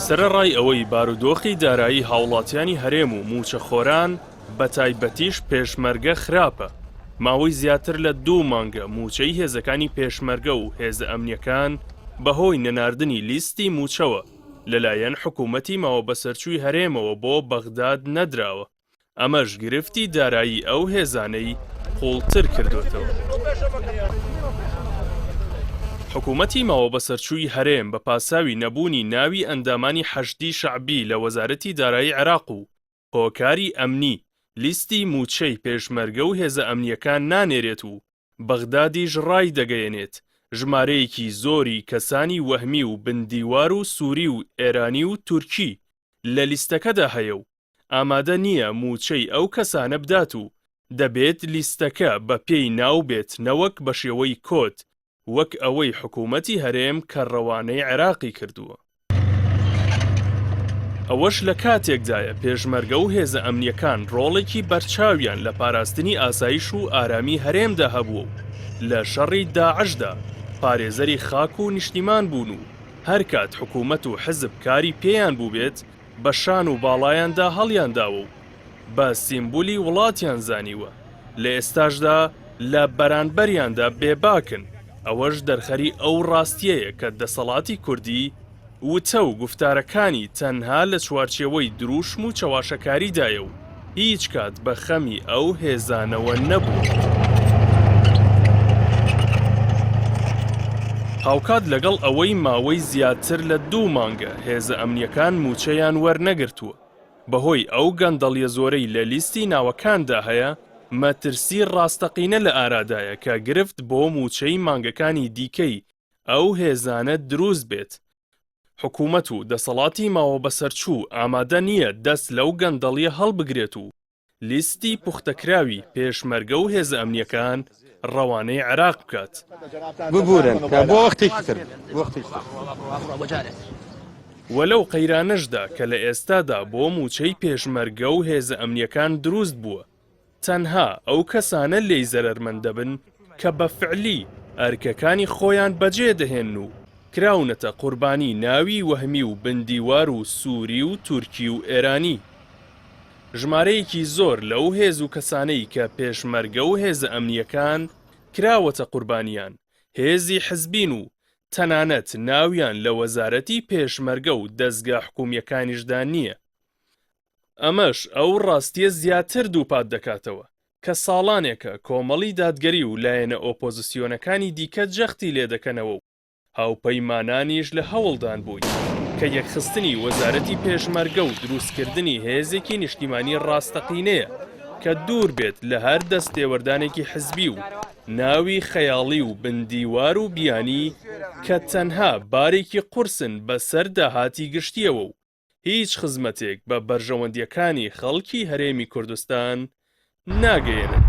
سەرەڕای ئەوەی بارودۆخی دارایی هاوڵاتیانی هەرێم و موچەخۆران بە تایبەتیش پێشمەرگە خراپە. ماوەی زیاتر لە 2 مانگە موچەی هێزەکانی پێشمەرگە و هێزە ئەمنیەکان بەهۆی نەناردنی لیستی موچەوە لەلایەن حکوومەتی ماوە بەسەرچووی هەرێمەوە بۆ بەغداد نەدراوە. ئەمەش گرفتی دارایی ئەو هێزانەی قوڵتر کردوێتەوە. حکوومەتی ماوە بەسەرچووی هەرێم بە پاساوی نەبوونی ناوی ئەندامانی حەشدی شەعبی لە وەزارەتی دارایی عێراق و هۆکاری ئەمنی لیستی موچەی پێشمەرگە و هێزە ئەمنیەکان نانێرێت و بەغدادیش ڕای دەگەیەنێت ژمارەیەکی زۆری کەسانی وەهمی و بندیوار و سووری و ئێرانی و تورکی لە لیستەکەدا هەیە و ئامادە نییە موچەی ئەو کەسانە بدات و دەبێت لیستەکە بە پێی ناو بێت نەوەک بە شێوەی کۆت وەک ئەوەی حکوومەتی هەرێم کە ڕەوانەی عێراقی کردووە. ئەوەش لە کاتێکدایە پێشمەرگە و هێزە ئەمنیەکان ڕۆڵێکی بەرچاویان لە پاراستنی ئاسایش و ئارامی هەرێمدا هەبووە و لە شەڕی داعشدا پارێزەری خاک و نیشتیمان بوون و هەر کات حکوومەت و حزب کاری پێیان بوو بێت بە شان و باڵایاندا هەڵیانداوە و بە سیمبولی وڵاتیان زانیوە. لە ئێستاشدا لە بەرانبەریاندا بێباکن. ئەوەش دەرخەری ئەو ڕاستیەیە کە دەسەڵاتی کوردی وتە و گفتارەکانی تەنها لە چوارچێوەی دروشم و چەواشەکاریدایە و هیچ کات بە خەمی ئەو هێزانەوە نەبوو. هاوکات لەگەڵ ئەوەی ماوەی زیاتر لە 2 مانگە هێزە ئەمنیەکان موچەیان وەرنەگرتووە بەهۆی ئەو گەندەڵیە زۆرەی لە لیستی ناوەکاندا هەیە، مەترسی ڕاستەقینە لە ئارادایە کە گرفت بۆ موچەی مانگەکانی دیکەی ئەو هێزانە دروست بێت. حکوومەت و دەسەڵاتی ماوە بەسەرچوو ئامادە نییە دەست لەو گەندەڵیە هەڵبگرێت و لیستی پوختەکراوی پێشمەرگە و هێزە ئەمنیەکان ڕەوانەی عێراق بکات. ببورن بۆ وەختێکی تر. وەلەو قەیرانەشدا کە لە ئێستادا بۆ موچەی پێشمەرگە و هێزە ئەمنیەکان دروست بووە، تەنها ئەو کەسانە لێی زەرەرمەند دەبن کە بە فعلی ئەرکەکانی خۆیان بەجێ دەهێن و کراونەتە قوربانی ناوی وەهمی و بندیوار و سووری و تورکی و ئێرانی. ژمارەیەکی زۆر لەو هێز و کەسانەی کە پێشمەرگە و هێزە ئەمنیەکان کراوەتە قوربانیان هێزی حزبین و تەنانەت ناویان لە وەزارەتی پێشمەرگە و دەستگا حکوومیەکانیشدا نییە. ئەمەش ئەو ڕاستیە زیاتر دووپات دەکاتەوە کە ساڵانێکە کۆمەڵی دادگەری و لایەنە ئۆپۆزیسیۆنەکانی دیکە جەختی لێ دەکەنەوە و هاوپەیمانانیش لە هەوڵدان بووین کە یەکخستنی وەزارەتی پێشمەرگە و دروستکردنی هێزێکی نیشتیمانی ڕاستەقینەیە کە دوور بێت لە هەر دەستێوەردانێکی حزبی و ناوی خەیاڵی و بندیوار و بیانی کە تەنها بارێکی قورسن بەسەر داهاتی گشتیەوە و هیچ خزمەتێک بە بەرژەوەندیەکانی خەڵکی هەرێمی کوردستان ناگەیەنن.